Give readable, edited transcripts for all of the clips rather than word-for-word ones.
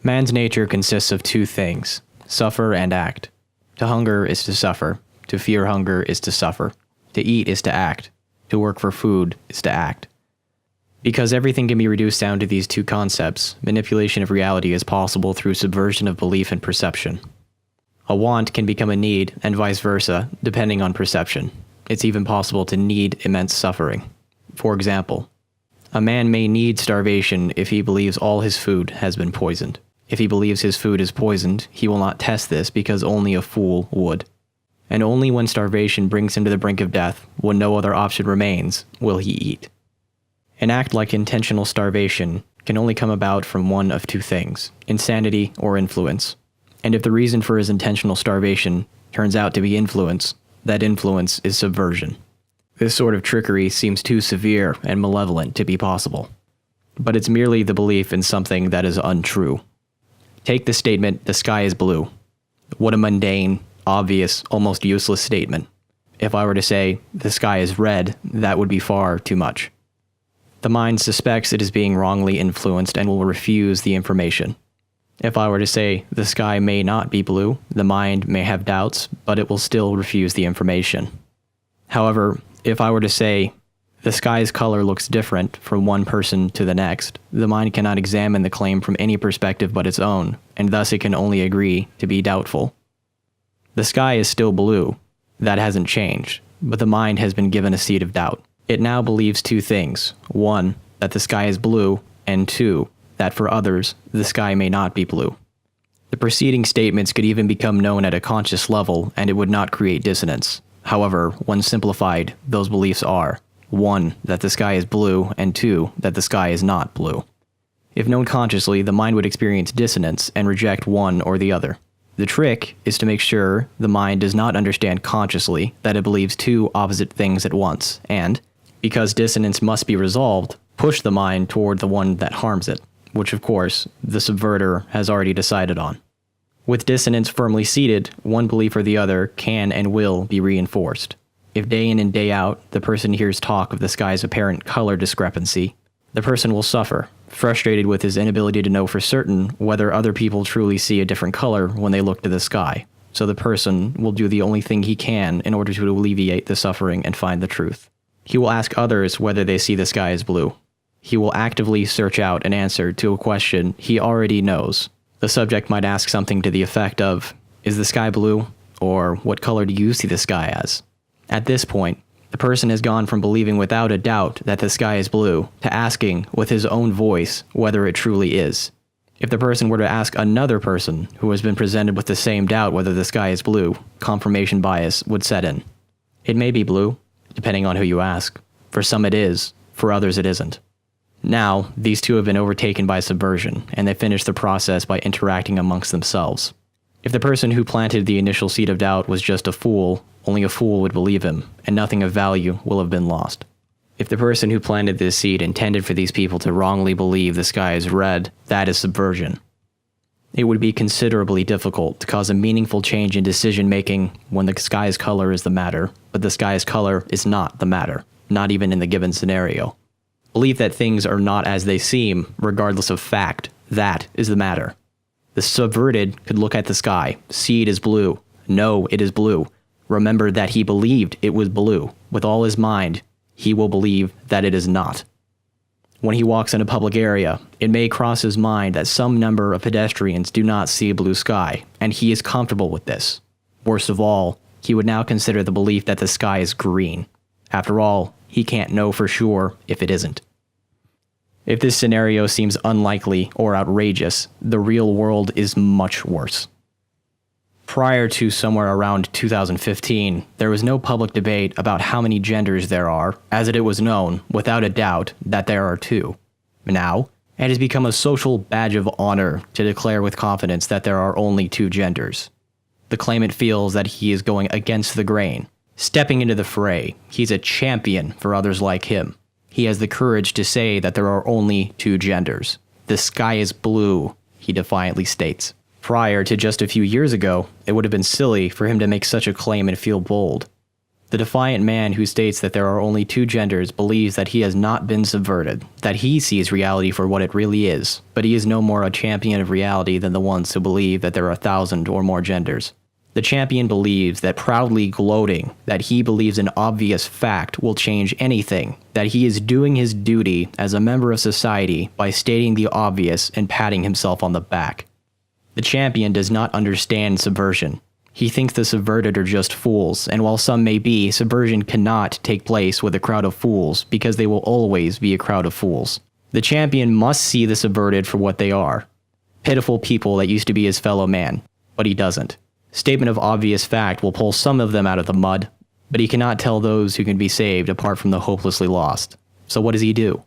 Man's nature consists of two things, suffer and act. To hunger is to suffer. To fear hunger is to suffer. To eat is to act. To work for food is to act. Because everything can be reduced down to these two concepts, manipulation of reality is possible through subversion of belief and perception. A want can become a need, and vice versa, depending on perception. It's even possible to need immense suffering. For example, a man may need starvation if he believes all his food has been poisoned. If he believes his food is poisoned, he will not test this because only a fool would. And only when starvation brings him to the brink of death, when no other option remains, will he eat. An act like intentional starvation can only come about from one of two things, insanity or influence. And if the reason for his intentional starvation turns out to be influence, that influence is subversion. This sort of trickery seems too severe and malevolent to be possible. But it's merely the belief in something that is untrue. Take the statement, "the sky is blue." What a mundane, obvious, almost useless statement. If I were to say, "the sky is red," that would be far too much. The mind suspects it is being wrongly influenced and will refuse the information. If I were to say, "the sky may not be blue," the mind may have doubts, but it will still refuse the information. However, if I were to say, "the sky's color looks different from one person to the next," the mind cannot examine the claim from any perspective but its own, and thus it can only agree to be doubtful. The sky is still blue. That hasn't changed, but the mind has been given a seed of doubt. It now believes two things. One, that the sky is blue, and two, that for others, the sky may not be blue. The preceding statements could even become known at a conscious level, and it would not create dissonance. However, when simplified, those beliefs are: 1, that the sky is blue, and 2, that the sky is not blue. If known consciously, the mind would experience dissonance and reject one or the other. The trick is to make sure the mind does not understand consciously that it believes two opposite things at once, and, because dissonance must be resolved, push the mind toward the one that harms it, which of course, the subverter has already decided on. With dissonance firmly seated, one belief or the other can and will be reinforced. If day in and day out, the person hears talk of the sky's apparent color discrepancy, the person will suffer, frustrated with his inability to know for certain whether other people truly see a different color when they look to the sky. So the person will do the only thing he can in order to alleviate the suffering and find the truth. He will ask others whether they see the sky as blue. He will actively search out an answer to a question he already knows. The subject might ask something to the effect of, "Is the sky blue?" or "What color do you see the sky as?" At this point, the person has gone from believing without a doubt that the sky is blue to asking with his own voice whether it truly is. If the person were to ask another person who has been presented with the same doubt whether the sky is blue, confirmation bias would set in. It may be blue, depending on who you ask. For some it is, for others it isn't. Now, these two have been overtaken by subversion, and they finish the process by interacting amongst themselves. If the person who planted the initial seed of doubt was just a fool, only a fool would believe him, and nothing of value will have been lost. If the person who planted this seed intended for these people to wrongly believe the sky is red, that is subversion. It would be considerably difficult to cause a meaningful change in decision-making when the sky's color is the matter, but the sky's color is not the matter, not even in the given scenario. Belief that things are not as they seem, regardless of fact, that is the matter. The subverted could look at the sky, see it is blue, know it is blue, remember that he believed it was blue. With all his mind, he will believe that it is not. When he walks in a public area, it may cross his mind that some number of pedestrians do not see a blue sky, and he is comfortable with this. Worst of all, he would now consider the belief that the sky is green. After all, he can't know for sure if it isn't. If this scenario seems unlikely or outrageous, the real world is much worse. Prior to somewhere around 2015, there was no public debate about how many genders there are, as it was known, without a doubt, that there are two. Now, it has become a social badge of honor to declare with confidence that there are only two genders. The claimant feels that he is going against the grain, stepping into the fray. He's a champion for others like him. He has the courage to say that there are only two genders. The sky is blue, he defiantly states. Prior to just a few years ago, it would have been silly for him to make such a claim and feel bold. The defiant man who states that there are only two genders believes that he has not been subverted, that he sees reality for what it really is, but he is no more a champion of reality than the ones who believe that there are 1,000 or more genders. The champion believes that, proudly gloating that he believes an obvious fact will change anything, that he is doing his duty as a member of society by stating the obvious and patting himself on the back. The champion does not understand subversion. He thinks the subverted are just fools, and while some may be, subversion cannot take place with a crowd of fools, because they will always be a crowd of fools. The champion must see the subverted for what they are. Pitiful people that used to be his fellow man, but he doesn't. Statement of obvious fact will pull some of them out of the mud, but he cannot tell those who can be saved apart from the hopelessly lost. So what does he do?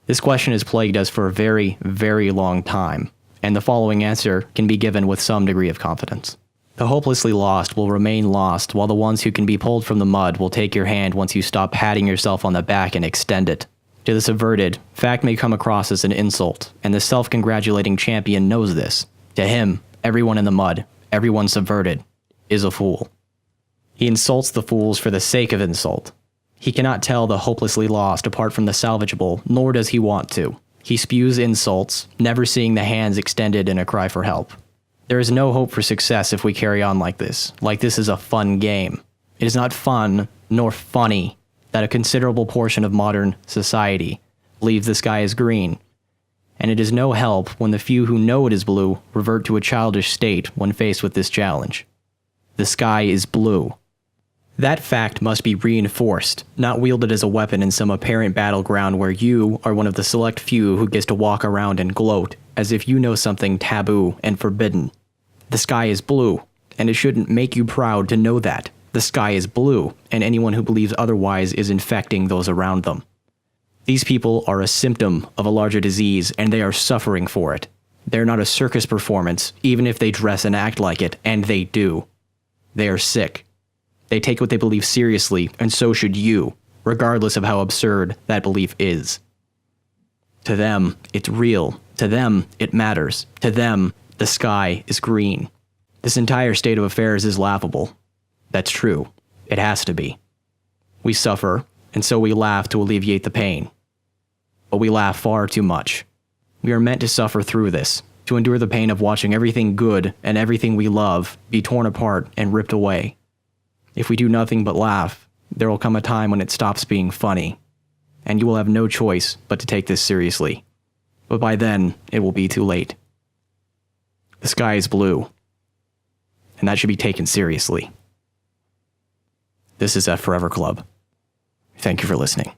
This question has plagued us for a very, very long time, and the following answer can be given with some degree of confidence. The hopelessly lost will remain lost, while the ones who can be pulled from the mud will take your hand once you stop patting yourself on the back and extend it. To the subverted, fact may come across as an insult, and the self-congratulating champion knows this. To him, everyone in the mud, everyone subverted, is a fool. He insults the fools for the sake of insult. He cannot tell the hopelessly lost apart from the salvageable, nor does he want to. He spews insults, never seeing the hands extended in a cry for help. There is no hope for success if we carry on like this is a fun game. It is not fun, nor funny, that a considerable portion of modern society believes the sky is green, and it is no help when the few who know it is blue revert to a childish state when faced with this challenge. The sky is blue. That fact must be reinforced, not wielded as a weapon in some apparent battleground where you are one of the select few who gets to walk around and gloat as if you know something taboo and forbidden. The sky is blue, and it shouldn't make you proud to know that. The sky is blue, and anyone who believes otherwise is infecting those around them. These people are a symptom of a larger disease, and they are suffering for it. They're not a circus performance, even if they dress and act like it, and they do. They are sick. They take what they believe seriously, and so should you, regardless of how absurd that belief is. To them, it's real. To them, it matters. To them, the sky is green. This entire state of affairs is laughable. That's true. It has to be. We suffer, and so we laugh to alleviate the pain. But we laugh far too much. We are meant to suffer through this, to endure the pain of watching everything good and everything we love be torn apart and ripped away. If we do nothing but laugh, there will come a time when it stops being funny, and you will have no choice but to take this seriously. But by then, it will be too late. The sky is blue, and that should be taken seriously. This is F Forever Club. Thank you for listening.